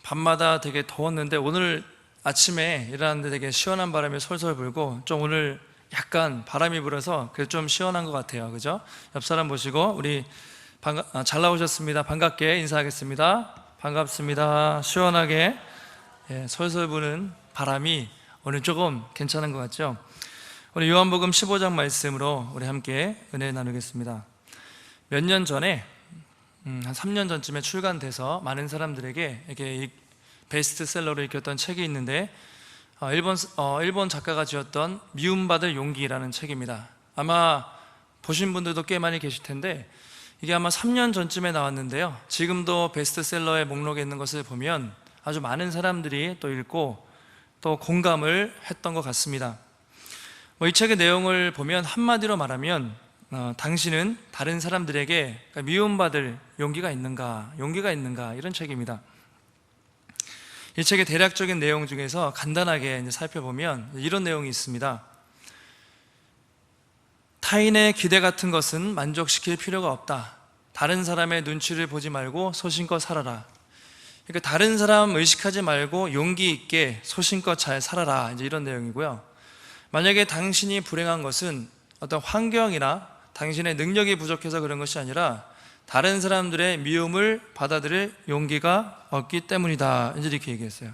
밤마다 되게 더웠는데 오늘 아침에 일어났는데 되게 시원한 바람이 솔솔 불고 좀 오늘 약간 바람이 불어서 그래도 좀 시원한 것 같아요. 그죠? 옆 사람 보시고 우리 잘 나오셨습니다. 반갑게 인사하겠습니다. 반갑습니다. 시원하게 솔솔 부는 바람이 오늘 조금 괜찮은 것 같죠? 오늘 요한복음 15장 말씀으로 우리 함께 은혜 나누겠습니다. 몇 년 전에 한 3년 전쯤에 출간돼서 많은 사람들에게 이렇게 베스트셀러로 읽혔던 책이 있는데 일본 작가가 지었던 미움받을 용기라는 책입니다. 아마 보신 분들도 꽤 많이 계실 텐데 이게 아마 3년 전쯤에 나왔는데요, 지금도 베스트셀러의 목록에 있는 것을 보면 아주 많은 사람들이 또 읽고 또 공감을 했던 것 같습니다. 이 책의 내용을 보면 한마디로 말하면 당신은 다른 사람들에게 미움받을 용기가 있는가 이런 책입니다. 이 책의 대략적인 내용 중에서 간단하게 살펴보면 이런 내용이 있습니다. 타인의 기대 같은 것은 만족시킬 필요가 없다. 다른 사람의 눈치를 보지 말고 소신껏 살아라. 그러니까 다른 사람 의식하지 말고 용기 있게 소신껏 잘 살아라, 이런 내용이고요. 만약에 당신이 불행한 것은 어떤 환경이나 당신의 능력이 부족해서 그런 것이 아니라 다른 사람들의 미움을 받아들일 용기가 없기 때문이다, 이렇게 얘기했어요.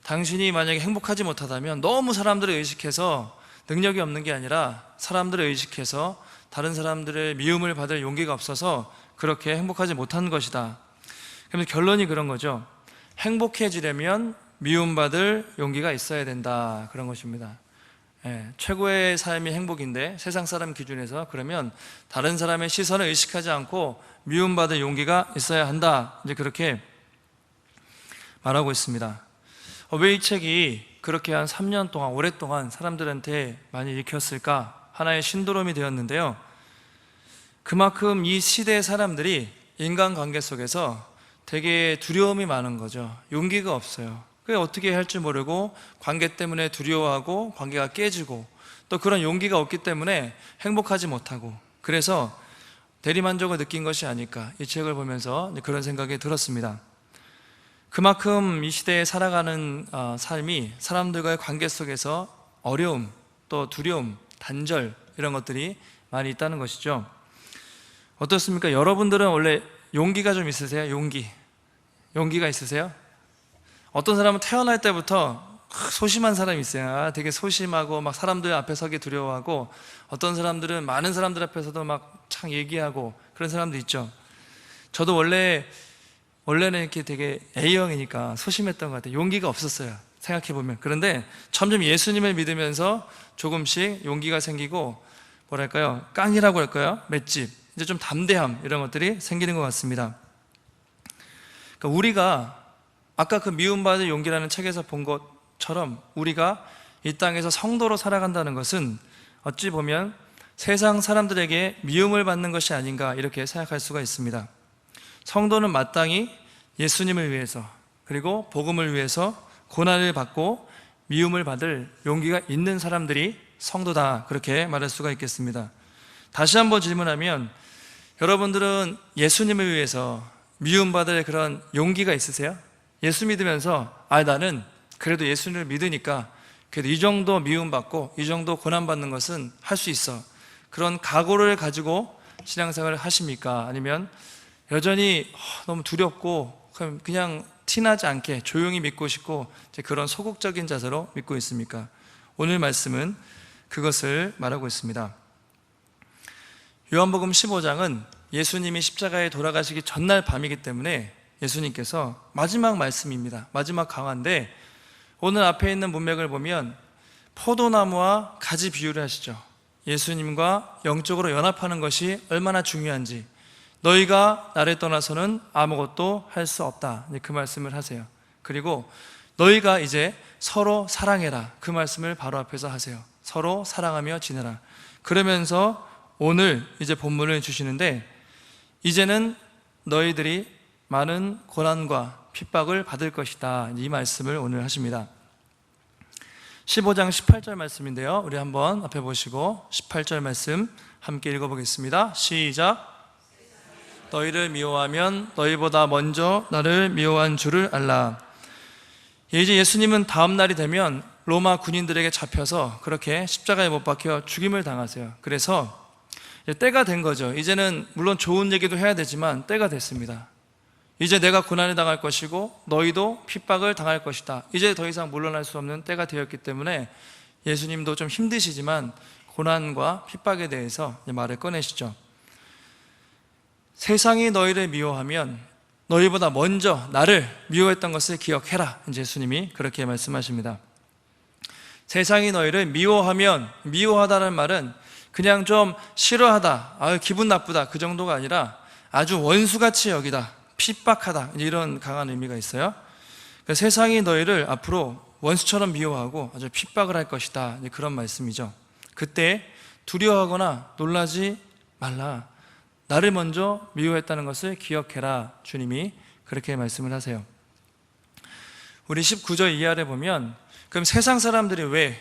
당신이 만약에 행복하지 못하다면 너무 사람들을 의식해서 능력이 없는 게 아니라 사람들을 의식해서 다른 사람들의 미움을 받을 용기가 없어서 그렇게 행복하지 못한 것이다. 그러면 결론이 그런 거죠. 행복해지려면 미움받을 용기가 있어야 된다, 그런 것입니다. 최고의 삶이 행복인데 세상 사람 기준에서 그러면 다른 사람의 시선을 의식하지 않고 미움받을 용기가 있어야 한다, 이제 그렇게 말하고 있습니다. 왜 이 책이 그렇게 한 3년 동안 오랫동안 사람들한테 많이 읽혔을까? 하나의 신도롬이 되었는데요, 그만큼 이 시대의 사람들이 인간관계 속에서 되게 두려움이 많은 거죠. 용기가 없어요. 그게 어떻게 할지 모르고 관계 때문에 두려워하고 관계가 깨지고 또 그런 용기가 없기 때문에 행복하지 못하고, 그래서 대리만족을 느낀 것이 아닐까, 이 책을 보면서 그런 생각이 들었습니다. 그만큼 이 시대에 살아가는 삶이 사람들과의 관계 속에서 어려움, 또 두려움, 단절, 이런 것들이 많이 있다는 것이죠. 어떻습니까? 여러분들은 원래 용기가 좀 있으세요? 용기가 있으세요? 어떤 사람은 태어날 때부터 소심한 사람이 있어요. 되게 소심하고 막 사람들 앞에 서기 두려워하고, 어떤 사람들은 많은 사람들 앞에서도 막 창 얘기하고 그런 사람도 있죠. 저도 원래는 이렇게 되게 A형이니까 소심했던 것 같아요. 용기가 없었어요, 생각해보면. 그런데 점점 예수님을 믿으면서 조금씩 용기가 생기고, 뭐랄까요, 깡이라고 할까요? 맷집, 이제 좀 담대함, 이런 것들이 생기는 것 같습니다. 그러니까 우리가 아까 그 미움받을 용기라는 책에서 본 것처럼 우리가 이 땅에서 성도로 살아간다는 것은 어찌 보면 세상 사람들에게 미움을 받는 것이 아닌가, 이렇게 생각할 수가 있습니다. 성도는 마땅히 예수님을 위해서, 그리고 복음을 위해서 고난을 받고 미움을 받을 용기가 있는 사람들이 성도다, 그렇게 말할 수가 있겠습니다. 다시 한번 질문하면, 여러분들은 예수님을 위해서 미움받을 그런 용기가 있으세요? 예수 믿으면서 나는 그래도 예수님을 믿으니까 그래도 이 정도 미움받고 이 정도 고난받는 것은 할 수 있어, 그런 각오를 가지고 신앙생활을 하십니까? 아니면 여전히 너무 두렵고 그냥 티나지 않게 조용히 믿고 싶고 그런 소극적인 자세로 믿고 있습니까? 오늘 말씀은 그것을 말하고 있습니다. 요한복음 15장은 예수님이 십자가에 돌아가시기 전날 밤이기 때문에 예수님께서 마지막 말씀입니다. 마지막 강화인데, 오늘 앞에 있는 문맥을 보면 포도나무와 가지 비유를 하시죠. 예수님과 영적으로 연합하는 것이 얼마나 중요한지, 너희가 나를 떠나서는 아무것도 할 수 없다, 그 말씀을 하세요. 그리고 너희가 이제 서로 사랑해라, 그 말씀을 바로 앞에서 하세요. 서로 사랑하며 지내라. 그러면서 오늘 이제 본문을 주시는데, 이제는 너희들이 많은 고난과 핍박을 받을 것이다, 이 말씀을 오늘 하십니다. 15장 18절 말씀인데요, 우리 한번 앞에 보시고 18절 말씀 함께 읽어보겠습니다. 시작. 너희를 미워하면 너희보다 먼저 나를 미워한 줄을 알라. 이제 예수님은 다음 날이 되면 로마 군인들에게 잡혀서 그렇게 십자가에 못 박혀 죽임을 당하세요. 그래서 때가 된 거죠. 이제는 물론 좋은 얘기도 해야 되지만 때가 됐습니다. 이제 내가 고난을 당할 것이고 너희도 핍박을 당할 것이다. 이제 더 이상 물러날 수 없는 때가 되었기 때문에 예수님도 좀 힘드시지만 고난과 핍박에 대해서 말을 꺼내시죠. 세상이 너희를 미워하면 너희보다 먼저 나를 미워했던 것을 기억해라. 이제 예수님이 그렇게 말씀하십니다. 세상이 너희를 미워하면, 미워하다는 말은 그냥 좀 싫어하다, 기분 나쁘다 그 정도가 아니라 아주 원수같이 여기다, 핍박하다, 이런 강한 의미가 있어요. 그러니까 세상이 너희를 앞으로 원수처럼 미워하고 아주 핍박을 할 것이다, 그런 말씀이죠. 그때 두려워하거나 놀라지 말라. 나를 먼저 미워했다는 것을 기억해라. 주님이 그렇게 말씀을 하세요. 우리 19절 이하를 보면 그럼 세상 사람들이 왜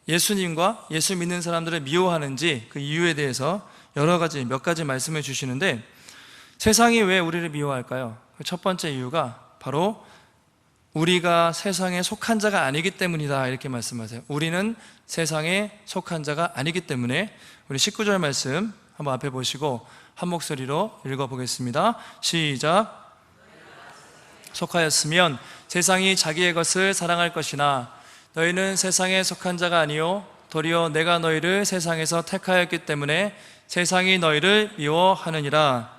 예수님과 예수 믿는 사람들을 미워하는지 그 이유에 대해서 몇 가지 말씀을 주시는데, 세상이 왜 우리를 미워할까요? 첫 번째 이유가 바로 우리가 세상에 속한 자가 아니기 때문이다, 이렇게 말씀하세요. 우리는 세상에 속한 자가 아니기 때문에. 우리 19절 말씀 한번 앞에 보시고 한 목소리로 읽어보겠습니다. 시작. 속하였으면 세상이 자기의 것을 사랑할 것이나 너희는 세상에 속한 자가 아니요 도리어 내가 너희를 세상에서 택하였기 때문에 세상이 너희를 미워하느니라.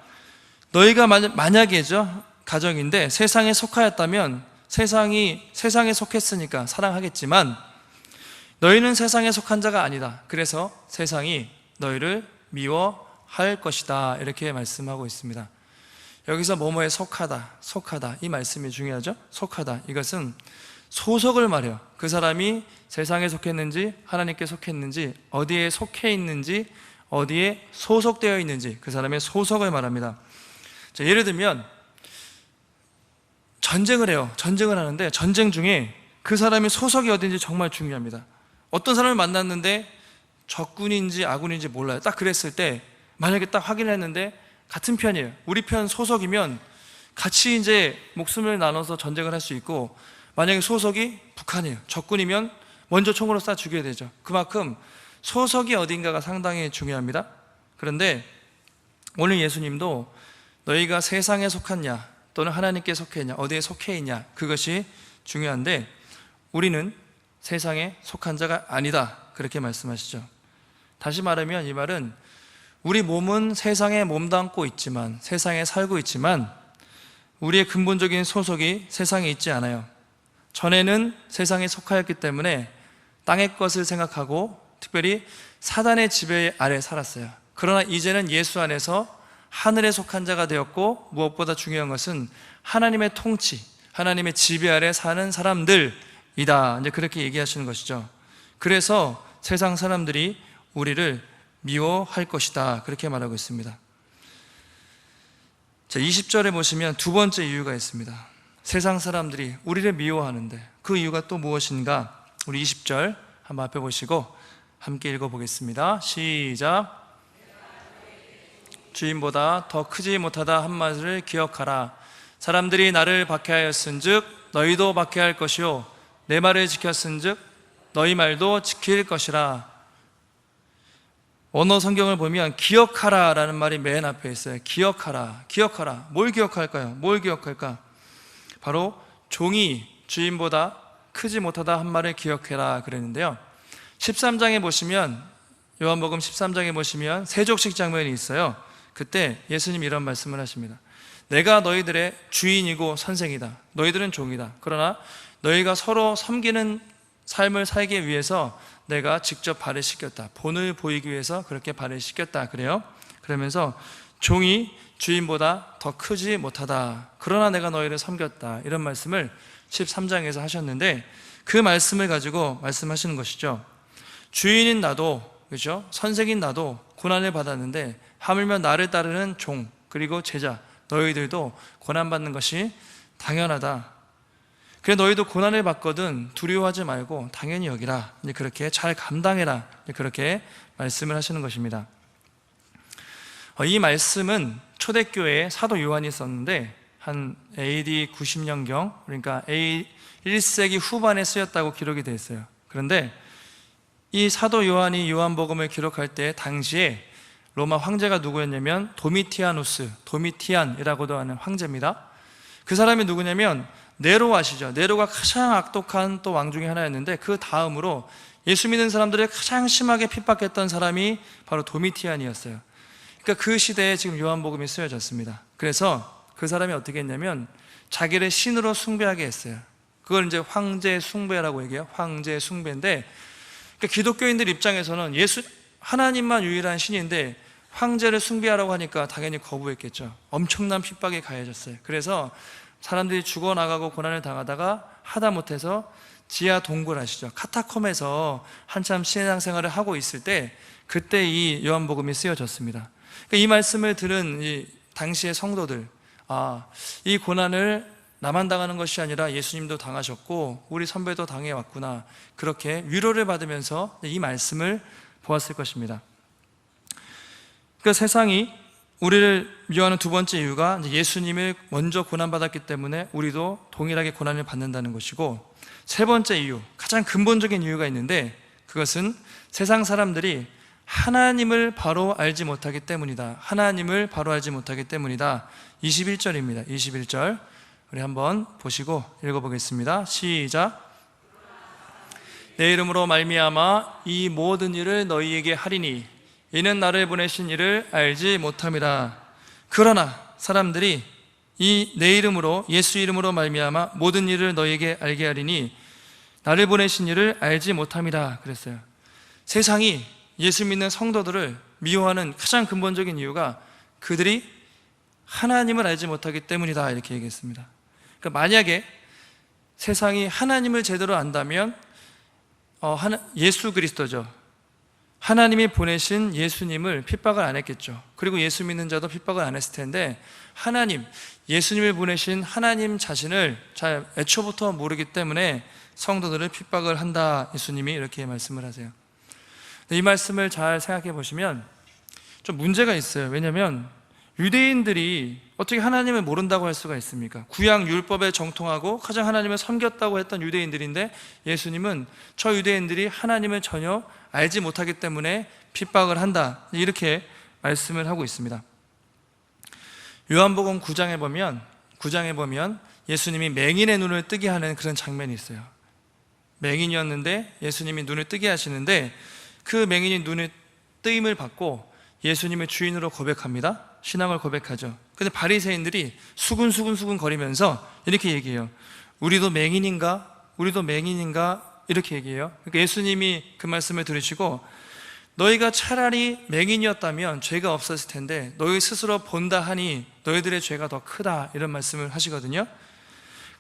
너희가 만약에죠, 가정인데 세상에 속하였다면 세상에 속했으니까 사랑하겠지만 너희는 세상에 속한 자가 아니다. 그래서 세상이 너희를 미워할 것이다, 이렇게 말씀하고 있습니다. 여기서 뭐뭐에 속하다 이 말씀이 중요하죠. 속하다, 이것은 소속을 말해요. 그 사람이 세상에 속했는지 하나님께 속했는지, 어디에 속해 있는지, 어디에 소속되어 있는지, 그 사람의 소속을 말합니다. 자, 예를 들면 전쟁을 해요. 전쟁을 하는데 전쟁 중에 그 사람의 소속이 어딘지 정말 중요합니다. 어떤 사람을 만났는데 적군인지 아군인지 몰라요. 딱 그랬을 때 만약에 딱 확인했는데 같은 편이에요. 우리 편 소속이면 같이 이제 목숨을 나눠서 전쟁을 할 수 있고, 만약에 소속이 북한이에요. 적군이면 먼저 총으로 쏴 죽여야 되죠. 그만큼 소속이 어딘가가 상당히 중요합니다. 그런데 오늘 예수님도 너희가 세상에 속았냐 또는 하나님께 속해 있냐, 어디에 속해 있냐, 그것이 중요한데 우리는 세상에 속한 자가 아니다, 그렇게 말씀하시죠. 다시 말하면 이 말은 우리 몸은 세상에 몸담고 있지만, 세상에 살고 있지만 우리의 근본적인 소속이 세상에 있지 않아요. 전에는 세상에 속하였기 때문에 땅의 것을 생각하고 특별히 사단의 지배 아래 살았어요. 그러나 이제는 예수 안에서 하늘에 속한 자가 되었고, 무엇보다 중요한 것은 하나님의 통치, 하나님의 지배 아래 사는 사람들이다, 이제 그렇게 얘기하시는 것이죠. 그래서 세상 사람들이 우리를 미워할 것이다, 그렇게 말하고 있습니다. 자, 20절에 보시면 두 번째 이유가 있습니다. 세상 사람들이 우리를 미워하는데 그 이유가 또 무엇인가? 우리 20절 한번 앞에 보시고 함께 읽어보겠습니다. 시작. 주인보다 더 크지 못하다 한 말을 기억하라. 사람들이 나를 박해하였은즉 너희도 박해할 것이요 내 말을 지켰은즉 너희 말도 지킬 것이라. 언어 성경을 보면 기억하라 라는 말이 맨 앞에 있어요. 기억하라, 기억하라. 뭘 기억할까요? 뭘 기억할까? 바로 종이 주인보다 크지 못하다 한 말을 기억해라 그랬는데요, 13장에 보시면, 요한복음 13장에 보시면 세족식 장면이 있어요. 그때 예수님이 이런 말씀을 하십니다. 내가 너희들의 주인이고 선생이다. 너희들은 종이다. 그러나 너희가 서로 섬기는 삶을 살기 위해서 내가 직접 발을 씻겼다. 본을 보이기 위해서 그렇게 발을 씻겼다 그래요. 그러면서 종이 주인보다 더 크지 못하다. 그러나 내가 너희를 섬겼다. 이런 말씀을 13장에서 하셨는데, 그 말씀을 가지고 말씀하시는 것이죠. 주인인 나도, 그렇죠? 선생인 나도 고난을 받았는데 하물며 나를 따르는 종 그리고 제자 너희들도 고난받는 것이 당연하다. 그래 너희도 고난을 받거든 두려워하지 말고 당연히 여기라. 그렇게 잘 감당해라. 그렇게 말씀을 하시는 것입니다. 이 말씀은 초대교회에 사도 요한이 있었는데 한 AD 90년경, 그러니까 1세기 후반에 쓰였다고 기록이 되어 있어요. 그런데 이 사도 요한이 요한복음을 기록할 때 당시에 로마 황제가 누구였냐면 도미티안이라고도 하는 황제입니다. 그 사람이 누구냐면 네로 아시죠? 네로가 가장 악독한 또 왕 중에 하나였는데 그 다음으로 예수 믿는 사람들을 가장 심하게 핍박했던 사람이 바로 도미티안이었어요. 그러니까 그 시대에 지금 요한복음이 쓰여졌습니다. 그래서 그 사람이 어떻게 했냐면 자기를 신으로 숭배하게 했어요. 그걸 이제 황제 숭배라고 얘기해요. 황제 숭배인데, 그러니까 기독교인들 입장에서는 하나님만 유일한 신인데 황제를 숭배하라고 하니까 당연히 거부했겠죠. 엄청난 핍박이 가해졌어요. 그래서 사람들이 죽어나가고 고난을 당하다가 하다못해서 지하 동굴 아시죠? 카타콤에서 한참 신앙생활을 하고 있을 때 그때 이 요한복음이 쓰여졌습니다. 그러니까 이 말씀을 들은 이 당시의 성도들, 이 고난을 나만 당하는 것이 아니라 예수님도 당하셨고 우리 선배도 당해왔구나, 그렇게 위로를 받으면서 이 말씀을 보았을 것입니다. 그러니까 세상이 우리를 미워하는 두 번째 이유가 예수님을 먼저 고난받았기 때문에 우리도 동일하게 고난을 받는다는 것이고, 세 번째 이유, 가장 근본적인 이유가 있는데 그것은 세상 사람들이 하나님을 바로 알지 못하기 때문이다. 하나님을 바로 알지 못하기 때문이다. 21절입니다. 21절 우리 한번 보시고 읽어보겠습니다. 시작. 내 이름으로 말미암아 이 모든 일을 너희에게 하리니 이는 나를 보내신 이를 알지 못함이라. 그러나 사람들이 이 내 이름으로, 예수 이름으로 말미암아 모든 일을 너희에게 알게 하리니 나를 보내신 이를 알지 못함이라 그랬어요. 세상이 예수 믿는 성도들을 미워하는 가장 근본적인 이유가 그들이 하나님을 알지 못하기 때문이다, 이렇게 얘기했습니다. 그러니까 만약에 세상이 하나님을 제대로 안다면 예수 그리스도죠, 하나님이 보내신 예수님을 핍박을 안 했겠죠. 그리고 예수 믿는 자도 핍박을 안 했을 텐데, 하나님, 예수님을 보내신 하나님 자신을 잘 애초부터 모르기 때문에 성도들을 핍박을 한다, 예수님이 이렇게 말씀을 하세요. 이 말씀을 잘 생각해 보시면 좀 문제가 있어요. 왜냐하면 유대인들이 어떻게 하나님을 모른다고 할 수가 있습니까? 구약 율법에 정통하고 가장 하나님을 섬겼다고 했던 유대인들인데, 예수님은 저 유대인들이 하나님을 전혀 알지 못하기 때문에 핍박을 한다, 이렇게 말씀을 하고 있습니다. 요한복음 9장에 보면 예수님이 맹인의 눈을 뜨게 하는 그런 장면이 있어요. 맹인이었는데 예수님이 눈을 뜨게 하시는데, 그 맹인이 눈을 뜨임을 받고 예수님의 주인으로 고백합니다. 신앙을 고백하죠. 근데 바리새인들이 수근수근 거리면서 이렇게 얘기해요. 우리도 맹인인가? 우리도 맹인인가? 이렇게 얘기해요. 그러니까 예수님이 그 말씀을 들으시고, 너희가 차라리 맹인이었다면 죄가 없었을 텐데 너희 스스로 본다 하니 너희들의 죄가 더 크다, 이런 말씀을 하시거든요.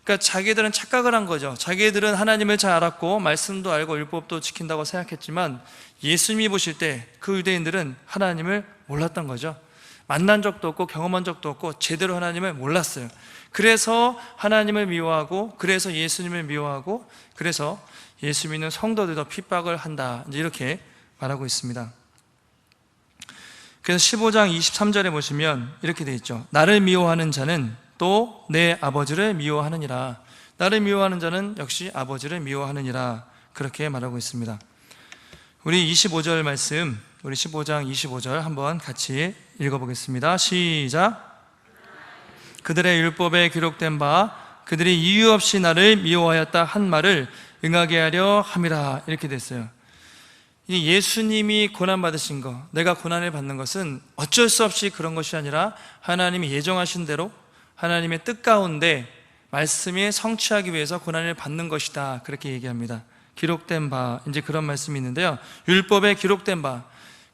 그러니까 자기들은 착각을 한 거죠. 자기들은 하나님을 잘 알았고 말씀도 알고 율법도 지킨다고 생각했지만 예수님이 보실 때 그 유대인들은 하나님을 몰랐던 거죠. 만난 적도 없고 경험한 적도 없고 제대로 하나님을 몰랐어요. 그래서 하나님을 미워하고, 그래서 예수님을 미워하고, 그래서 예수 믿는 성도들도 핍박을 한다, 이렇게 말하고 있습니다. 그래서 15장 23절에 보시면 이렇게 되어 있죠. 나를 미워하는 자는 또 내 아버지를 미워하느니라. 나를 미워하는 자는 역시 아버지를 미워하느니라, 그렇게 말하고 있습니다. 우리 25절 말씀, 우리 15장 25절 한번 같이 읽어보겠습니다. 시작. 그들의 율법에 기록된 바 그들이 이유 없이 나를 미워하였다 한 말을 응하게 하려 함이라, 이렇게 됐어요. 이 예수님이 고난받으신 거, 내가 고난을 받는 것은 어쩔 수 없이 그런 것이 아니라 하나님이 예정하신 대로 하나님의 뜻 가운데 말씀이 성취하기 위해서 고난을 받는 것이다, 그렇게 얘기합니다. 기록된 바, 이제 그런 말씀이 있는데요. 율법에 기록된 바,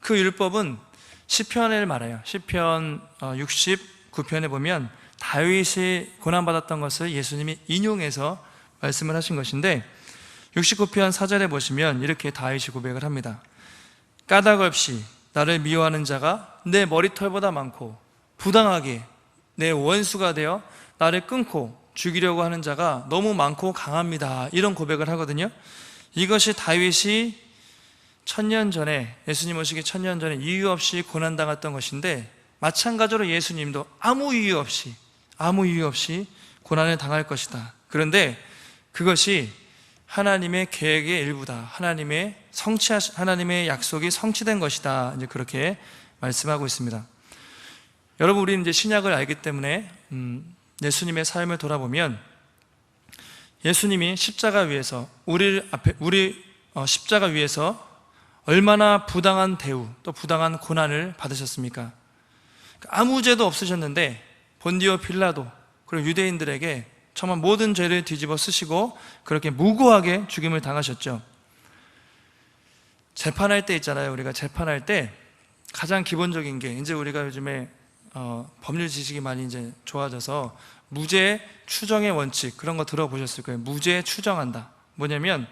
그 율법은 시편을 말해요. 시편 69편에 보면 다윗이 고난받았던 것을 예수님이 인용해서 말씀을 하신 것인데, 69편 4절에 보시면 이렇게 다윗이 고백을 합니다. 까닭 없이 나를 미워하는 자가 내 머리털보다 많고 부당하게 내 원수가 되어 나를 끊고 죽이려고 하는 자가 너무 많고 강합니다, 이런 고백을 하거든요. 이것이 다윗이 1000년 전에, 예수님 오시기 1000년 전에 이유 없이 고난당했던 것인데, 마찬가지로 예수님도 아무 이유 없이 고난을 당할 것이다. 그런데 그것이 하나님의 계획의 일부다. 하나님의 약속이 성취된 것이다. 이제 그렇게 말씀하고 있습니다. 여러분, 우리는 이제 신약을 알기 때문에 예수님의 삶을 돌아보면 예수님이 십자가 위에서 십자가 위에서 얼마나 부당한 대우 또 부당한 고난을 받으셨습니까? 아무 죄도 없으셨는데 본디오 빌라도 그리고 유대인들에게 정말 모든 죄를 뒤집어 쓰시고 그렇게 무고하게 죽임을 당하셨죠. 재판할 때 있잖아요. 우리가 재판할 때 가장 기본적인 게, 이제 우리가 요즘에 법률 지식이 많이 이제 좋아져서 무죄 추정의 원칙, 그런 거 들어보셨을 거예요. 무죄 추정한다. 뭐냐면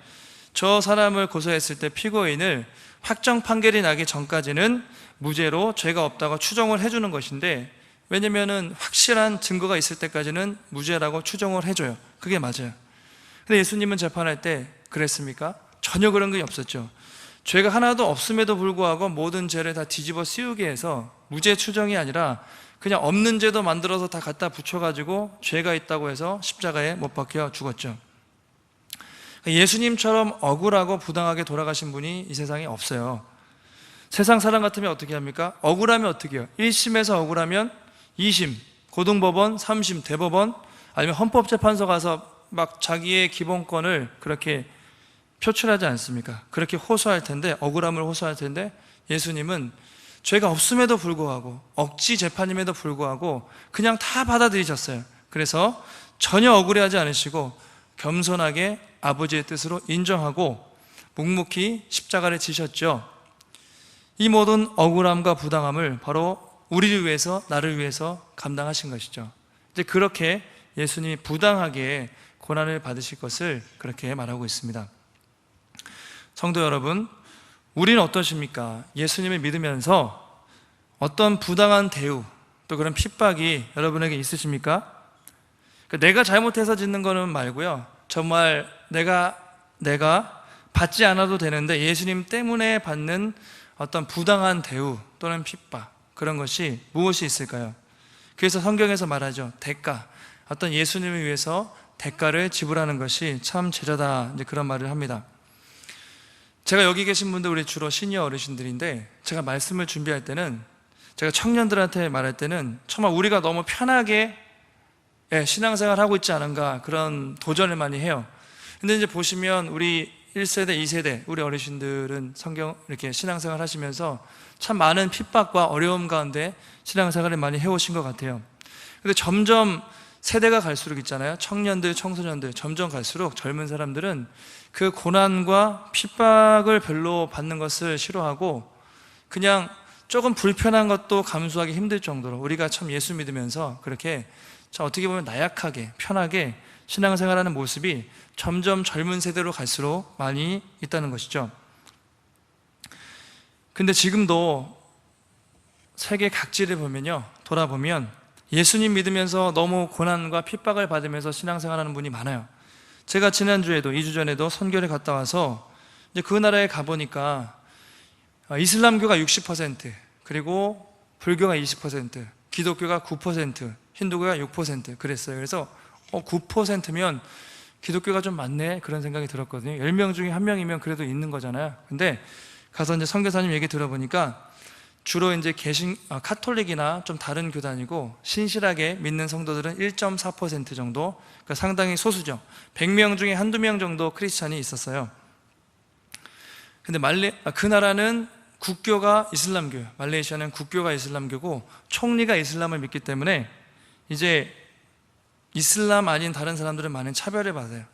저 사람을 고소했을 때 피고인을 확정 판결이 나기 전까지는 무죄로 죄가 없다고 추정을 해주는 것인데, 왜냐면은 확실한 증거가 있을 때까지는 무죄라고 추정을 해줘요. 그게 맞아요. 근데 예수님은 재판할 때 그랬습니까? 전혀 그런 게 없었죠. 죄가 하나도 없음에도 불구하고 모든 죄를 다 뒤집어 씌우게 해서 무죄 추정이 아니라 그냥 없는 죄도 만들어서 다 갖다 붙여가지고 죄가 있다고 해서 십자가에 못 박혀 죽었죠. 예수님처럼 억울하고 부당하게 돌아가신 분이 이 세상에 없어요. 세상 사람 같으면 어떻게 합니까? 억울하면 어떻게 해요? 1심에서 억울하면 2심, 고등법원, 3심, 대법원, 아니면 헌법재판소 가서 막 자기의 기본권을 그렇게 표출하지 않습니까? 그렇게 호소할 텐데, 억울함을 호소할 텐데, 예수님은 죄가 없음에도 불구하고 억지 재판임에도 불구하고 그냥 다 받아들이셨어요. 그래서 전혀 억울해하지 않으시고 겸손하게 아버지의 뜻으로 인정하고 묵묵히 십자가를 지셨죠. 이 모든 억울함과 부당함을 바로 우리를 위해서, 나를 위해서 감당하신 것이죠. 이제 그렇게 예수님이 부당하게 고난을 받으실 것을 그렇게 말하고 있습니다. 성도 여러분, 우리는 어떠십니까? 예수님을 믿으면서 어떤 부당한 대우 또 그런 핍박이 여러분에게 있으십니까? 내가 잘못해서 짓는 거는 말고요, 정말 내가 받지 않아도 되는데 예수님 때문에 받는 어떤 부당한 대우 또는 핍박, 그런 것이 무엇이 있을까요? 그래서 성경에서 말하죠. 대가, 어떤 예수님을 위해서 대가를 지불하는 것이 참 제자다, 이제 그런 말을 합니다. 제가 여기 계신 분들 우리 주로 시니어 어르신들인데, 제가 말씀을 준비할 때는, 제가 청년들한테 말할 때는 정말 우리가 너무 편하게 신앙생활 하고 있지 않은가, 그런 도전을 많이 해요. 근데 이제 보시면 우리 1세대, 2세대 우리 어르신들은 성경 이렇게 신앙생활 하시면서 참 많은 핍박과 어려움 가운데 신앙생활을 많이 해오신 것 같아요. 근데 점점 세대가 갈수록 있잖아요. 청년들, 청소년들 점점 갈수록 젊은 사람들은 그 고난과 핍박을 별로 받는 것을 싫어하고 그냥 조금 불편한 것도 감수하기 힘들 정도로, 우리가 참 예수 믿으면서 그렇게 참 어떻게 보면 나약하게 편하게 신앙생활하는 모습이 점점 젊은 세대로 갈수록 많이 있다는 것이죠. 근데 지금도 세계 각지를 보면요, 돌아보면 예수님 믿으면서 너무 고난과 핍박을 받으면서 신앙생활하는 분이 많아요. 제가 지난주에도 2주 전에도 선교를 갔다 와서 이제 그 나라에 가보니까 이슬람교가 60%, 그리고 불교가 20%, 기독교가 9%, 힌두교가 6% 그랬어요. 그래서 9%면 기독교가 좀 많네, 그런 생각이 들었거든요. 10명 중에 1명이면 그래도 있는 거잖아요. 근데 가서 이제 선교사님 얘기 들어보니까 주로 이제 카톨릭이나 좀 다른 교단이고 신실하게 믿는 성도들은 1.4% 정도, 그러니까 상당히 소수죠. 100명 중에 한두 명 정도 크리스찬이 있었어요. 근데 그 나라는 국교가 이슬람교예요. 말레이시아는 국교가 이슬람교고 총리가 이슬람을 믿기 때문에 이제 이슬람 아닌 다른 사람들은 많은 차별을 받아요.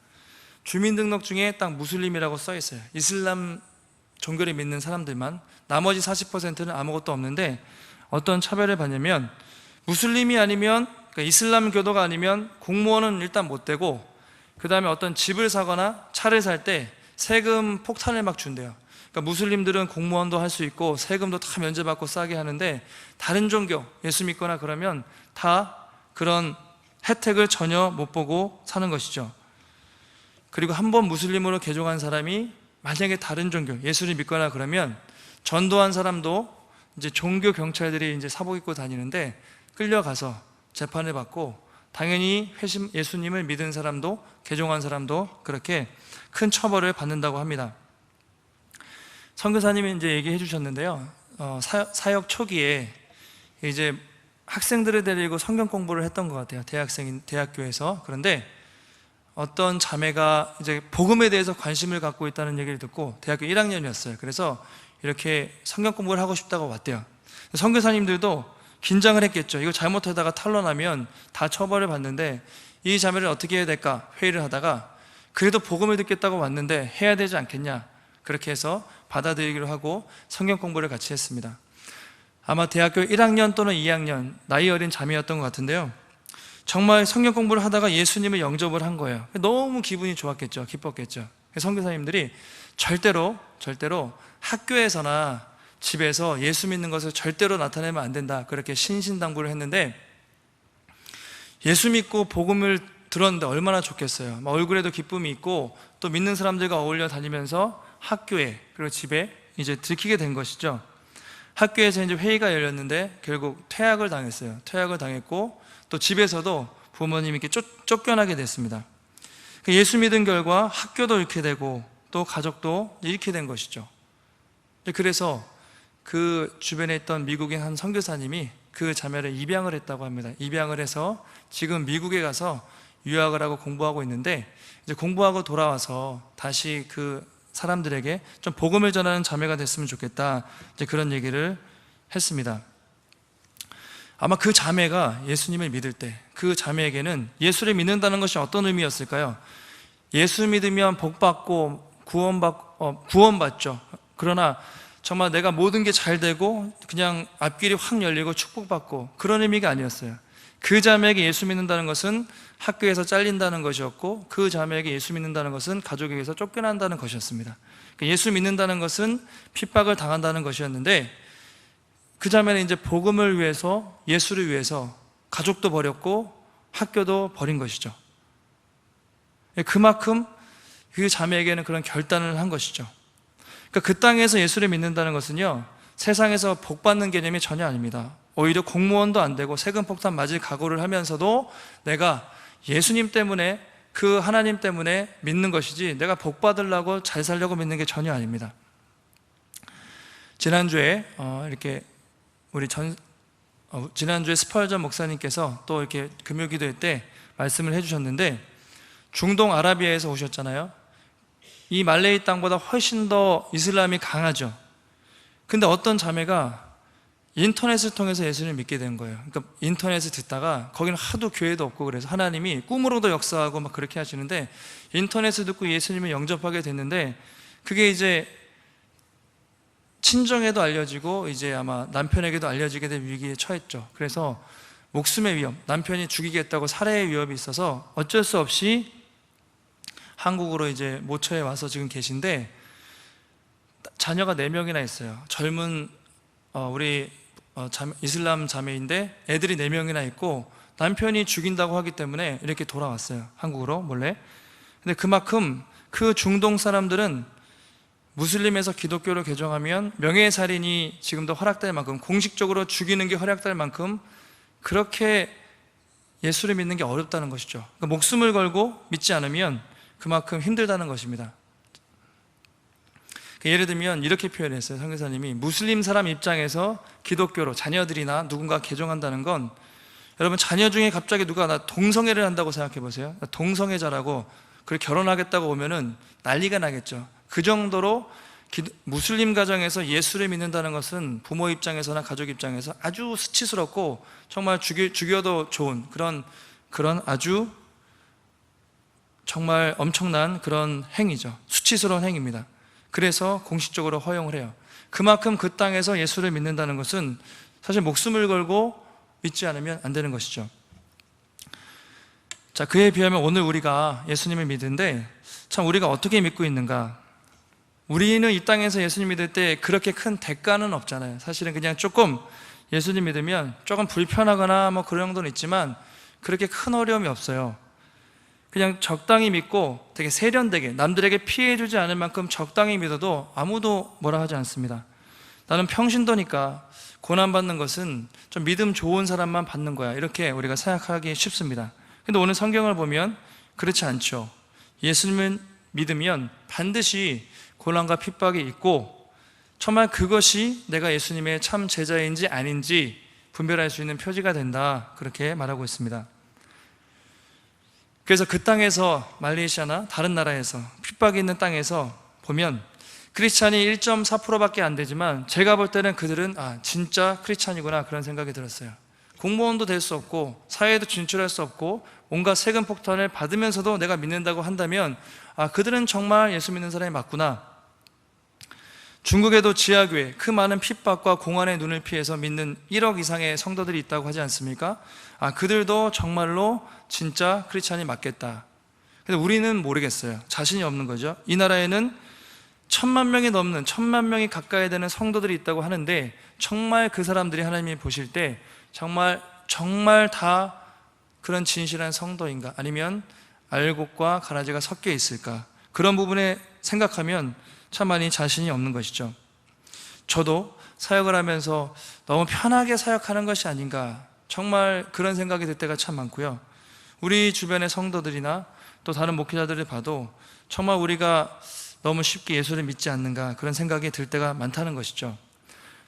주민등록 중에 딱 무슬림이라고 써 있어요. 이슬람 종교를 믿는 사람들만, 나머지 40%는 아무것도 없는데 어떤 차별을 받냐면, 무슬림이 아니면, 그러니까 이슬람 교도가 아니면 공무원은 일단 못 되고, 그 다음에 어떤 집을 사거나 차를 살 때 세금 폭탄을 막 준대요. 그러니까 무슬림들은 공무원도 할 수 있고 세금도 다 면제받고 싸게 하는데, 다른 종교 예수 믿거나 그러면 다 그런 혜택을 전혀 못 보고 사는 것이죠. 그리고 한번 무슬림으로 개종한 사람이 만약에 다른 종교 예수를 믿거나 그러면 전도한 사람도 이제 종교 경찰들이 이제 사복 입고 다니는데 끌려가서 재판을 받고, 당연히 예수님을 믿은 사람도 개종한 사람도 그렇게 큰 처벌을 받는다고 합니다. 선교사님이 이제 얘기해 주셨는데요. 사역 초기에 이제 학생들을 데리고 성경 공부를 했던 것 같아요. 대학교에서. 그런데 어떤 자매가 이제 복음에 대해서 관심을 갖고 있다는 얘기를 듣고, 대학교 1학년이었어요. 그래서 이렇게 성경 공부를 하고 싶다고 왔대요. 선교사님들도 긴장을 했겠죠. 이거 잘못하다가 탄로나면 다 처벌을 받는데 이 자매를 어떻게 해야 될까 회의를 하다가, 그래도 복음을 듣겠다고 왔는데 해야 되지 않겠냐, 그렇게 해서 받아들이기로 하고 성경 공부를 같이 했습니다. 아마 대학교 1학년 또는 2학년 나이 어린 자매였던 것 같은데요, 정말 성경 공부를 하다가 예수님을 영접을 한 거예요. 너무 기분이 좋았겠죠. 기뻤겠죠. 선교사님들이 절대로 학교에서나 집에서 예수 믿는 것을 절대로 나타내면 안 된다, 그렇게 신신당부를 했는데, 예수 믿고 복음을 들었는데 얼마나 좋겠어요. 얼굴에도 기쁨이 있고 또 믿는 사람들과 어울려 다니면서 학교에 그리고 집에 이제 들키게 된 것이죠. 학교에서 이제 회의가 열렸는데 결국 퇴학을 당했어요. 퇴학을 당했고 또 집에서도 부모님께 쫓겨나게 됐습니다. 예수 믿은 결과 학교도 잃게 되고 또 가족도 잃게 된 것이죠. 그래서 그 주변에 있던 미국인 한 선교사님이 그 자매를 입양을 했다고 합니다. 입양을 해서 지금 미국에 가서 유학을 하고 공부하고 있는데, 이제 공부하고 돌아와서 다시 그 사람들에게 좀 복음을 전하는 자매가 됐으면 좋겠다, 이제 그런 얘기를 했습니다. 아마 그 자매가 예수님을 믿을 때 그 자매에게는 예수를 믿는다는 것이 어떤 의미였을까요? 예수 믿으면 복받고 구원받죠. 그러나 정말 내가 모든 게 잘 되고 그냥 앞길이 확 열리고 축복받고, 그런 의미가 아니었어요. 그 자매에게 예수 믿는다는 것은 학교에서 잘린다는 것이었고, 그 자매에게 예수 믿는다는 것은 가족에게서 쫓겨난다는 것이었습니다. 예수 믿는다는 것은 핍박을 당한다는 것이었는데, 그 자매는 이제 복음을 위해서, 예수를 위해서 가족도 버렸고 학교도 버린 것이죠. 그만큼 그 자매에게는 그런 결단을 한 것이죠. 그 땅에서 예수를 믿는다는 것은요, 세상에서 복받는 개념이 전혀 아닙니다. 오히려 공무원도 안 되고 세금 폭탄 맞을 각오를 하면서도 내가 예수님 때문에, 그 하나님 때문에 믿는 것이지 내가 복받으려고 잘 살려고 믿는 게 전혀 아닙니다. 지난주에 지난주에 스펄전 목사님께서 또 이렇게 금요 기도회 때 말씀을 해주셨는데, 중동 아라비아에서 오셨잖아요. 이 말레이 땅보다 훨씬 더 이슬람이 강하죠. 근데 어떤 자매가 인터넷을 통해서 예수님을 믿게 된 거예요. 그러니까 인터넷을 듣다가, 거기는 하도 교회도 없고 그래서 하나님이 꿈으로도 역사하고 막 그렇게 하시는데, 인터넷을 듣고 예수님을 영접하게 됐는데, 그게 이제 친정에도 알려지고 이제 아마 남편에게도 알려지게 될 위기에 처했죠. 그래서 목숨의 위험, 남편이 죽이겠다고 살해의 위협이 있어서 어쩔 수 없이 한국으로 이제 모처에 와서 지금 계신데, 자녀가 4명이나 있어요. 젊은 우리 이슬람 자매인데 애들이 4명이나 있고, 남편이 죽인다고 하기 때문에 이렇게 돌아왔어요. 한국으로 몰래. 근데 그만큼 그 중동 사람들은 무슬림에서 기독교로 개종하면 명예살인이 지금도 허락될 만큼, 공식적으로 죽이는 게 허락될 만큼 그렇게 예수를 믿는 게 어렵다는 것이죠. 그러니까 목숨을 걸고 믿지 않으면 그만큼 힘들다는 것입니다. 예를 들면 이렇게 표현했어요. 선교사님이, 무슬림 사람 입장에서 기독교로 자녀들이나 누군가 개종한다는 건, 여러분 자녀 중에 갑자기 누가 나 동성애를 한다고 생각해 보세요. 동성애자라고 그렇게 결혼하겠다고 오면은 난리가 나겠죠. 그 정도로 무슬림 가정에서 예수를 믿는다는 것은 부모 입장에서나 가족 입장에서 아주 수치스럽고 정말 죽여도 좋은 그런 아주 정말 엄청난 그런 행위죠. 수치스러운 행위입니다. 그래서 공식적으로 허용을 해요. 그만큼 그 땅에서 예수를 믿는다는 것은 사실 목숨을 걸고 믿지 않으면 안 되는 것이죠. 자, 그에 비하면 오늘 우리가 예수님을 믿는데, 참 우리가 어떻게 믿고 있는가? 우리는 이 땅에서 예수님 믿을 때 그렇게 큰 대가는 없잖아요. 사실은 그냥 조금 예수님 믿으면 조금 불편하거나 뭐 그런 정도는 있지만 그렇게 큰 어려움이 없어요. 그냥 적당히 믿고 되게 세련되게 남들에게 피해주지 않을 만큼 적당히 믿어도 아무도 뭐라 하지 않습니다. 나는 평신도니까 고난받는 것은 좀 믿음 좋은 사람만 받는 거야, 이렇게 우리가 생각하기 쉽습니다. 근데 오늘 성경을 보면 그렇지 않죠. 예수님을 믿으면 반드시 고난과 핍박이 있고, 정말 그것이 내가 예수님의 참 제자인지 아닌지 분별할 수 있는 표지가 된다, 그렇게 말하고 있습니다. 그래서 그 땅에서, 말레이시아나 다른 나라에서 핍박이 있는 땅에서 보면 크리스찬이 1.4%밖에 안 되지만, 제가 볼 때는 그들은 진짜 크리스찬이구나, 그런 생각이 들었어요. 공무원도 될 수 없고 사회에도 진출할 수 없고 온갖 세금 폭탄을 받으면서도 내가 믿는다고 한다면 그들은 정말 예수 믿는 사람이 맞구나. 중국에도 지하교회, 그 많은 핍박과 공안의 눈을 피해서 믿는 1억 이상의 성도들이 있다고 하지 않습니까? 그들도 정말로 진짜 크리스찬이 맞겠다. 근데 우리는 모르겠어요. 자신이 없는 거죠. 이 나라에는 1,000만 명이 넘는, 1,000만 명이 가까이 되는 성도들이 있다고 하는데, 정말 그 사람들이 하나님이 보실 때 정말 다 그런 진실한 성도인가, 아니면 알곡과 가라지가 섞여 있을까, 그런 부분에 생각하면 참 많이 자신이 없는 것이죠. 저도 사역을 하면서 너무 편하게 사역하는 것이 아닌가, 정말 그런 생각이 들 때가 참 많고요. 우리 주변의 성도들이나 또 다른 목회자들을 봐도 정말 우리가 너무 쉽게 예수를 믿지 않는가, 그런 생각이 들 때가 많다는 것이죠.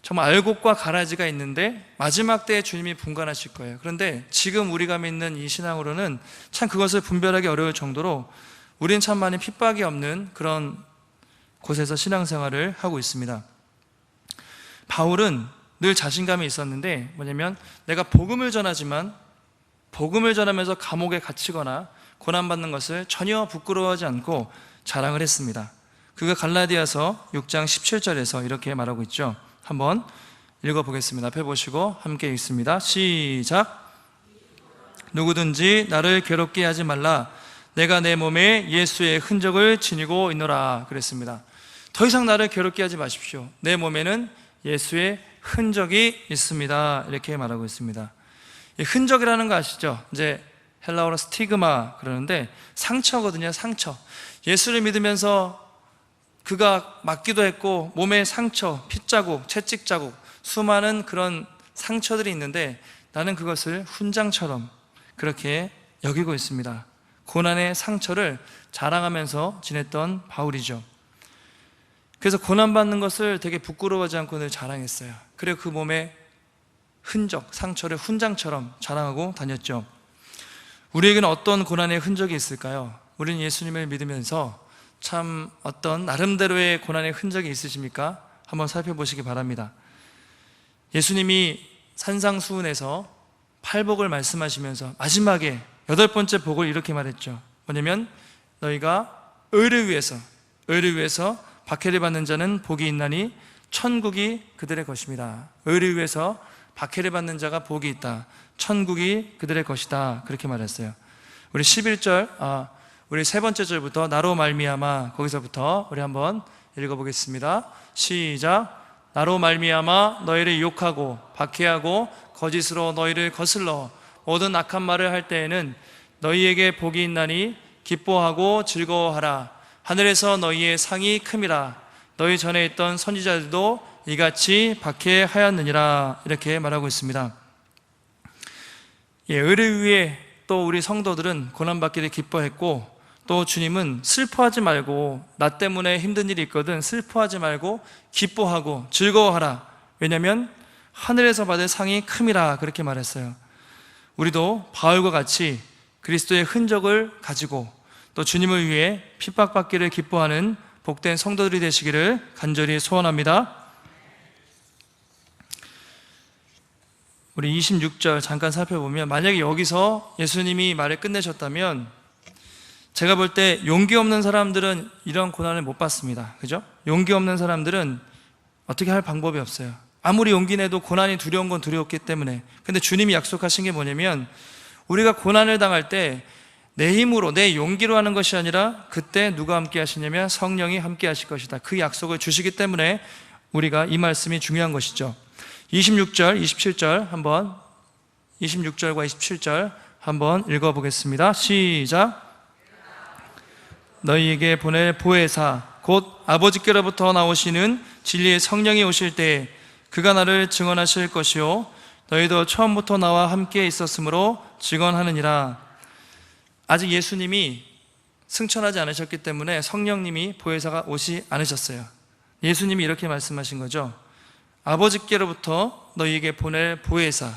정말 알곡과 가라지가 있는데 마지막 때에 주님이 분간하실 거예요. 그런데 지금 우리가 믿는 이 신앙으로는 참 그것을 분별하기 어려울 정도로 우리는 참 많이 핍박이 없는 그런 곳에서 신앙생활을 하고 있습니다. 바울은 늘 자신감이 있었는데, 뭐냐면 내가 복음을 전하지만 복음을 전하면서 감옥에 갇히거나 고난받는 것을 전혀 부끄러워하지 않고 자랑을 했습니다. 그가 갈라디아서 6장 17절에서 이렇게 말하고 있죠. 한번 읽어보겠습니다. 앞에 보시고 함께 읽습니다. 시작. 누구든지 나를 괴롭게 하지 말라. 내가 내 몸에 예수의 흔적을 지니고 있노라, 그랬습니다. 더 이상 나를 괴롭게 하지 마십시오. 내 몸에는 예수의 흔적이 있습니다, 이렇게 말하고 있습니다. 이 흔적이라는 거 아시죠? 이제 헬라어로 스티그마 그러는데 상처거든요. 상처. 예수를 믿으면서 그가 맞기도 했고 몸에 상처, 핏자국, 채찍자국, 수많은 그런 상처들이 있는데 나는 그것을 훈장처럼 그렇게 여기고 있습니다. 고난의 상처를 자랑하면서 지냈던 바울이죠. 그래서 고난받는 것을 되게 부끄러워하지 않고 늘 자랑했어요. 그리고 그 몸에 흔적, 상처를 훈장처럼 자랑하고 다녔죠. 우리에게는 어떤 고난의 흔적이 있을까요? 우리는 예수님을 믿으면서 참 어떤 나름대로의 고난의 흔적이 있으십니까? 한번 살펴보시기 바랍니다. 예수님이 산상수훈에서 팔복을 말씀하시면서 마지막에 8번째 복을 이렇게 말했죠. 뭐냐면 너희가 의를 위해서 박해를 받는 자는 복이 있나니 천국이 그들의 것입니다. 의를 위해서 박해를 받는 자가 복이 있다. 천국이 그들의 것이다. 그렇게 말했어요. 우리 11절, 우리 세 번째 절부터 나로 말미암아, 거기서부터 우리 한번 읽어보겠습니다. 시작. 나로 말미암아 너희를 욕하고 박해하고 거짓으로 너희를 거슬러 모든 악한 말을 할 때에는 너희에게 복이 있나니 기뻐하고 즐거워하라. 하늘에서 너희의 상이 큼이라. 너희 전에 있던 선지자들도 이같이 박해하였느니라. 이렇게 말하고 있습니다. 의를 위해 또 우리 성도들은 고난받기를 기뻐했고, 또 주님은 슬퍼하지 말고, 나 때문에 힘든 일이 있거든 슬퍼하지 말고 기뻐하고 즐거워하라. 왜냐하면 하늘에서 받을 상이 큼이라. 그렇게 말했어요. 우리도 바울과 같이 그리스도의 흔적을 가지고 또 주님을 위해 핍박받기를 기뻐하는 복된 성도들이 되시기를 간절히 소원합니다. 우리 26절 잠깐 살펴보면, 만약에 여기서 예수님이 말을 끝내셨다면 제가 볼 때 용기 없는 사람들은 이런 고난을 못 받습니다. 그죠? 용기 없는 사람들은 어떻게 할 방법이 없어요. 아무리 용기 내도 고난이 두려운 건 두려웠기 때문에. 근데 주님이 약속하신 게 뭐냐면, 우리가 고난을 당할 때 내 힘으로, 내 용기로 하는 것이 아니라 그때 누가 함께 하시냐면 성령이 함께 하실 것이다. 그 약속을 주시기 때문에 우리가 이 말씀이 중요한 것이죠. 26절, 27절 한번, 26절과 27절 한번 읽어보겠습니다. 시작. 너희에게 보낼 보혜사 곧 아버지께로부터 나오시는 진리의 성령이 오실 때에 그가 나를 증언하실 것이요 너희도 처음부터 나와 함께 있었으므로 증언하느니라. 아직 예수님이 승천하지 않으셨기 때문에 성령님이 보혜사가 오지 않으셨어요. 예수님이 이렇게 말씀하신 거죠. 아버지께로부터 너희에게 보낼 보혜사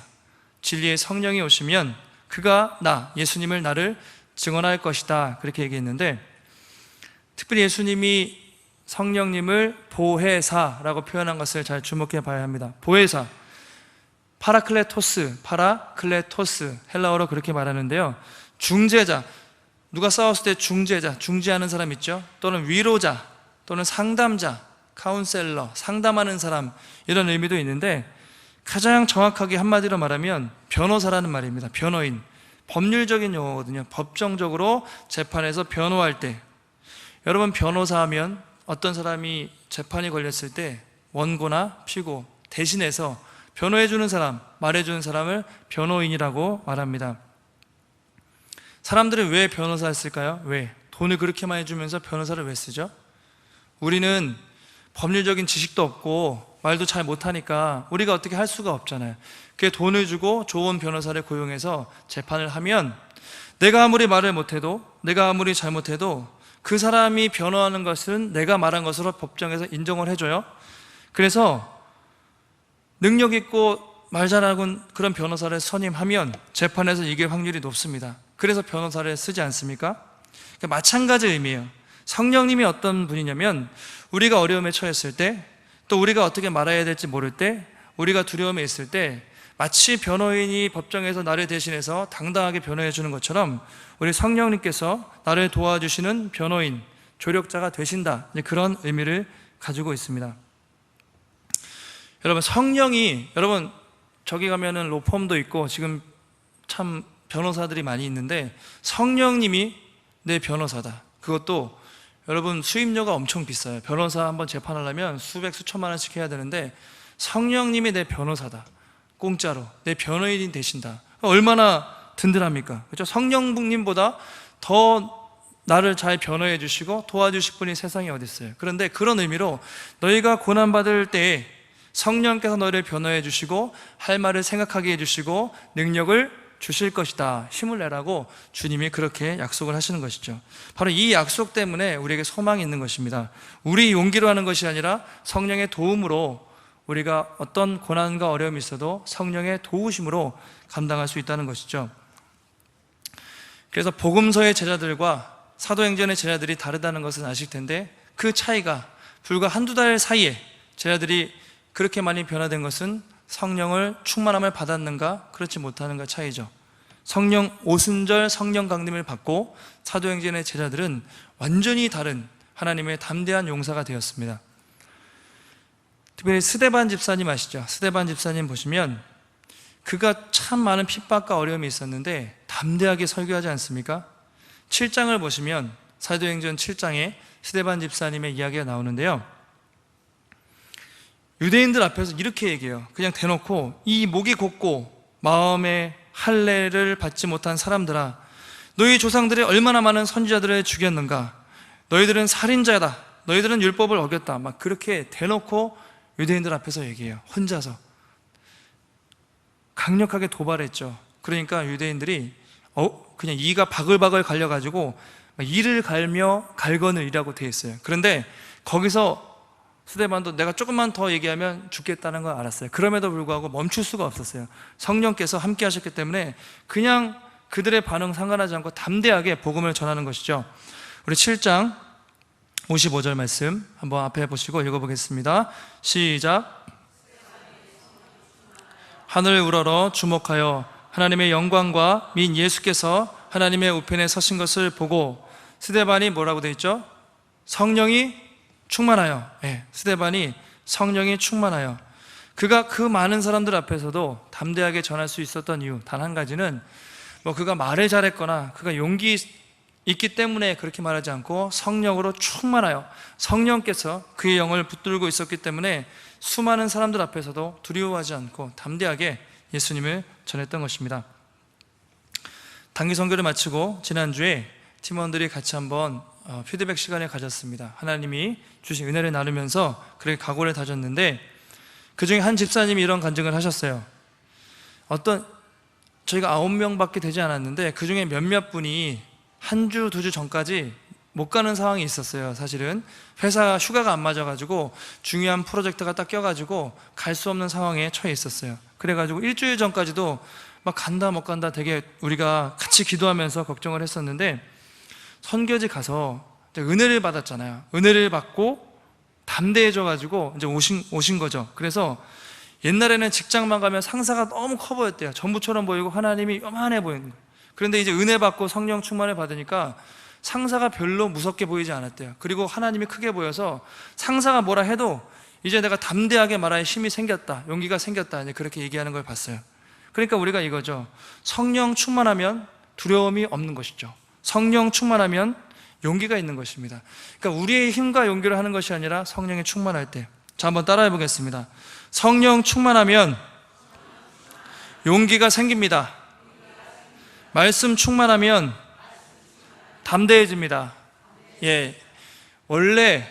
진리의 성령이 오시면 그가 나 예수님을 나를 증언할 것이다, 그렇게 얘기했는데, 특별히 예수님이 성령님을 보혜사라고 표현한 것을 잘 주목해 봐야 합니다. 보혜사, 파라클레토스, 헬라어로 그렇게 말하는데요. 중재자, 누가 싸웠을 때 중재자, 중재하는 사람 있죠? 또는 위로자, 또는 상담자, 카운셀러, 상담하는 사람, 이런 의미도 있는데, 가장 정확하게 한마디로 말하면 변호사라는 말입니다. 변호인, 법률적인 용어거든요. 법정적으로 재판에서 변호할 때, 여러분 변호사 하면 어떤 사람이 재판이 걸렸을 때 원고나 피고 대신해서 변호해주는 사람, 말해주는 사람을 변호인이라고 말합니다. 사람들은 왜 변호사를 쓸까요? 왜? 돈을 그렇게 많이 주면서 변호사를 왜 쓰죠? 우리는 법률적인 지식도 없고 말도 잘 못하니까 우리가 어떻게 할 수가 없잖아요. 그게 돈을 주고 좋은 변호사를 고용해서 재판을 하면 내가 아무리 말을 못해도, 내가 아무리 잘못해도 그 사람이 변호하는 것은 내가 말한 것으로 법정에서 인정을 해줘요. 그래서 능력 있고 말 잘하는 그런 변호사를 선임하면 재판에서 이길 확률이 높습니다. 그래서 변호사를 쓰지 않습니까? 그러니까 마찬가지 의미예요. 성령님이 어떤 분이냐면 우리가 어려움에 처했을 때, 또 우리가 어떻게 말해야 될지 모를 때, 우리가 두려움에 있을 때 마치 변호인이 법정에서 나를 대신해서 당당하게 변호해 주는 것처럼 우리 성령님께서 나를 도와주시는 변호인, 조력자가 되신다, 그런 의미를 가지고 있습니다. 여러분 성령이, 여러분 저기 가면은 로펌도 있고 지금 참 변호사들이 많이 있는데 성령님이 내 변호사다. 그것도 여러분 수임료가 엄청 비싸요. 변호사 한번 재판하려면 수백 수천만 원씩 해야 되는데 성령님이 내 변호사다, 공짜로 내 변호인이 되신다. 얼마나 든든합니까? 그렇죠? 성령님보다 더 나를 잘 변호해 주시고 도와주실 분이 세상에 어디 있어요. 그런데 그런 의미로 너희가 고난받을 때에 성령께서 너희를 변호해 주시고 할 말을 생각하게 해 주시고 능력을 주실 것이다, 힘을 내라고 주님이 그렇게 약속을 하시는 것이죠. 바로 이 약속 때문에 우리에게 소망이 있는 것입니다. 우리 용기로 하는 것이 아니라 성령의 도움으로 우리가 어떤 고난과 어려움이 있어도 성령의 도우심으로 감당할 수 있다는 것이죠. 그래서 복음서의 제자들과 사도행전의 제자들이 다르다는 것은 아실 텐데 그 차이가 불과 한두 달 사이에 제자들이 그렇게 많이 변화된 것은 성령을 충만함을 받았는가 그렇지 못하는가 차이죠. 성령 오순절 성령 강림을 받고 사도행전의 제자들은 완전히 다른 하나님의 담대한 용사가 되었습니다. 특별히 스데반 집사님 아시죠? 스데반 집사님 보시면 그가 참 많은 핍박과 어려움이 있었는데 담대하게 설교하지 않습니까? 7장을 보시면 사도행전 7장에 스데반 집사님의 이야기가 나오는데요, 유대인들 앞에서 이렇게 얘기해요. 그냥 대놓고 이 목이 곧고 마음에 할례를 받지 못한 사람들아, 너희 조상들이 얼마나 많은 선지자들을 죽였는가, 너희들은 살인자다, 너희들은 율법을 어겼다, 막 그렇게 대놓고 유대인들 앞에서 얘기해요. 혼자서 강력하게 도발했죠. 그러니까 유대인들이 그냥 이가 바글바글 갈려가지고 이를 갈며 갈거늘이라고 되어 있어요. 그런데 거기서 스데반도 내가 조금만 더 얘기하면 죽겠다는 걸 알았어요. 그럼에도 불구하고 멈출 수가 없었어요. 성령께서 함께 하셨기 때문에 그냥 그들의 반응 상관하지 않고 담대하게 복음을 전하는 것이죠. 우리 7장 55절 말씀 한번 앞에 보시고 읽어보겠습니다. 시작. 하늘 우러러 주목하여 하나님의 영광과 민 예수께서 하나님의 우편에 서신 것을 보고, 스데반이 뭐라고 되어 있죠? 성령이 충만하여, 스데반이 성령이 충만하여, 그가 그 많은 사람들 앞에서도 담대하게 전할 수 있었던 이유 단 한 가지는 그가 말을 잘했거나 그가 용기 있기 때문에 그렇게 말하지 않고 성령으로 충만하여 성령께서 그의 영을 붙들고 있었기 때문에 수많은 사람들 앞에서도 두려워하지 않고 담대하게 예수님을 전했던 것입니다. 단기 선교를 마치고 지난주에 팀원들이 같이 한번 피드백 시간을 가졌습니다. 하나님이 주신 은혜를 나누면서 그렇게 각오를 다졌는데, 그 중에 한 집사님이 이런 간증을 하셨어요. 저희가 9명밖에 되지 않았는데 그 중에 몇몇 분이 한 주, 2주 전까지 못 가는 상황이 있었어요. 사실은 회사 휴가가 안 맞아가지고 중요한 프로젝트가 딱 껴가지고 갈 수 없는 상황에 처해 있었어요. 그래가지고 일주일 전까지도 막 간다 못 간다 되게 우리가 같이 기도하면서 걱정을 했었는데, 선교지 가서 이제 은혜를 받았잖아요. 은혜를 받고 담대해져가지고 이제 오신 거죠. 그래서 옛날에는 직장만 가면 상사가 너무 커 보였대요. 전부처럼 보이고 하나님이 요만해 보이는 거예요. 그런데 이제 은혜 받고 성령 충만을 받으니까 상사가 별로 무섭게 보이지 않았대요. 그리고 하나님이 크게 보여서 상사가 뭐라 해도 이제 내가 담대하게 말할 힘이 생겼다, 용기가 생겼다, 이제 그렇게 얘기하는 걸 봤어요. 그러니까 우리가 이거죠. 성령 충만하면 두려움이 없는 것이죠. 성령 충만하면 용기가 있는 것입니다. 그러니까 우리의 힘과 용기로 하는 것이 아니라 성령이 충만할 때. 자, 한번 따라해 보겠습니다. 성령 충만하면 용기가 생깁니다. 말씀 충만하면 담대해집니다. 원래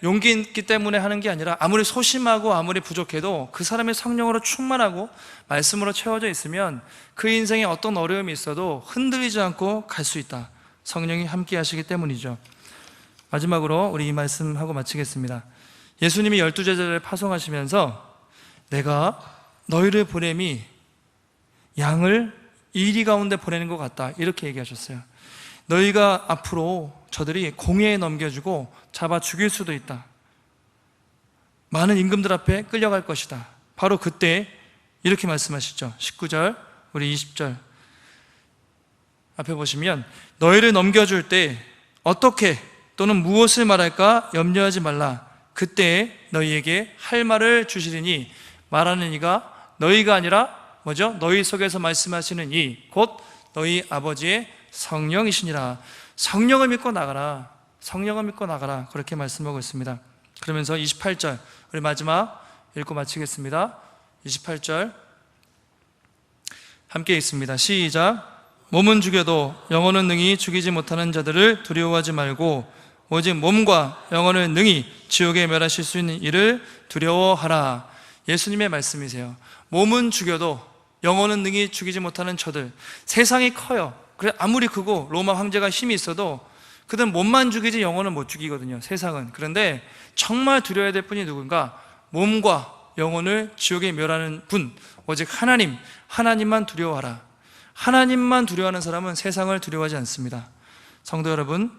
용기 있기 때문에 하는 게 아니라, 아무리 소심하고 아무리 부족해도 그 사람의 성령으로 충만하고 말씀으로 채워져 있으면 그 인생에 어떤 어려움이 있어도 흔들리지 않고 갈 수 있다. 성령이 함께 하시기 때문이죠. 마지막으로 우리 이 말씀하고 마치겠습니다. 예수님이 12제자를 파송하시면서 내가 너희를 보냄이 양을 이리 가운데 보내는 것 같다, 이렇게 얘기하셨어요. 너희가 앞으로 저들이 공회에 넘겨주고 잡아 죽일 수도 있다. 많은 임금들 앞에 끌려갈 것이다. 바로 그때 이렇게 말씀하시죠. 19절, 우리 20절 앞에 보시면, 너희를 넘겨줄 때 어떻게 또는 무엇을 말할까 염려하지 말라. 그때 너희에게 할 말을 주시리니, 말하는 이가 너희가 아니라 뭐죠? 너희 속에서 말씀하시는 이 곧 너희 아버지의 성령이시니라. 성령을 믿고 나가라. 성령을 믿고 나가라. 그렇게 말씀하고 있습니다. 그러면서 28절, 우리 마지막 읽고 마치겠습니다. 28절 함께 읽습니다. 시작. 몸은 죽여도 영혼은 능히 죽이지 못하는 자들을 두려워하지 말고 오직 몸과 영혼을 능히 지옥에 멸하실 수 있는 이를 두려워하라. 예수님의 말씀이세요. 몸은 죽여도 영혼은 능히 죽이지 못하는 저들. 세상이 커요. 그래 아무리 크고 로마 황제가 힘이 있어도 그들은 몸만 죽이지 영혼은 못 죽이거든요, 세상은. 그런데 정말 두려워야 될 분이 누군가? 몸과 영혼을 지옥에 멸하는 분, 오직 하나님만 두려워하라. 하나님만 두려워하는 사람은 세상을 두려워하지 않습니다. 성도 여러분,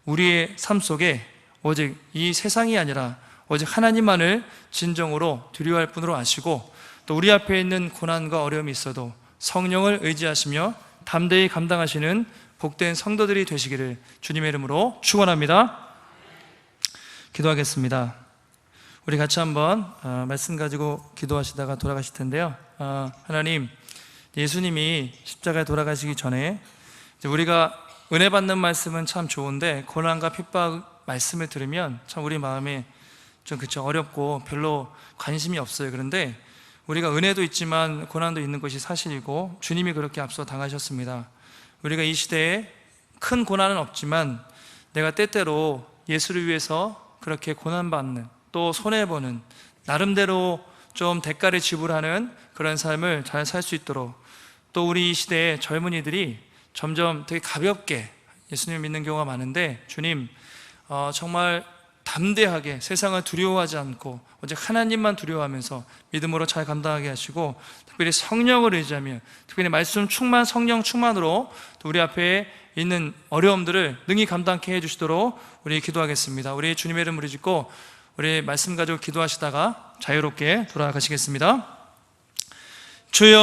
우리의 삶 속에 오직 이 세상이 아니라 오직 하나님만을 진정으로 두려워할 분으로 아시고, 또 우리 앞에 있는 고난과 어려움이 있어도 성령을 의지하시며 담대히 감당하시는 복된 성도들이 되시기를 주님의 이름으로 축원합니다. 기도하겠습니다. 우리 같이 한번 말씀 가지고 기도하시다가 돌아가실 텐데요. 하나님, 예수님이 십자가에 돌아가시기 전에 우리가 은혜 받는 말씀은 참 좋은데 고난과 핍박 말씀을 들으면 참 우리 마음에 좀 어렵고 별로 관심이 없어요. 그런데 우리가 은혜도 있지만 고난도 있는 것이 사실이고 주님이 그렇게 앞서 당하셨습니다. 우리가 이 시대에 큰 고난은 없지만 내가 때때로 예수를 위해서 그렇게 고난받는, 또 손해보는, 나름대로 좀 대가를 지불하는 그런 삶을 잘 살 수 있도록, 또 우리 이 시대의 젊은이들이 점점 되게 가볍게 예수님을 믿는 경우가 많은데, 주님 정말 담대하게 세상을 두려워하지 않고 오직 하나님만 두려워하면서 믿음으로 잘 감당하게 하시고, 특별히 성령을 의지하며 특별히 말씀 충만, 성령 충만으로 또 우리 앞에 있는 어려움들을 능히 감당케 해주시도록 우리 기도하겠습니다. 우리 주님의 이름 부르짖고 우리 말씀 가지고 기도하시다가 자유롭게 돌아가시겠습니다. 주여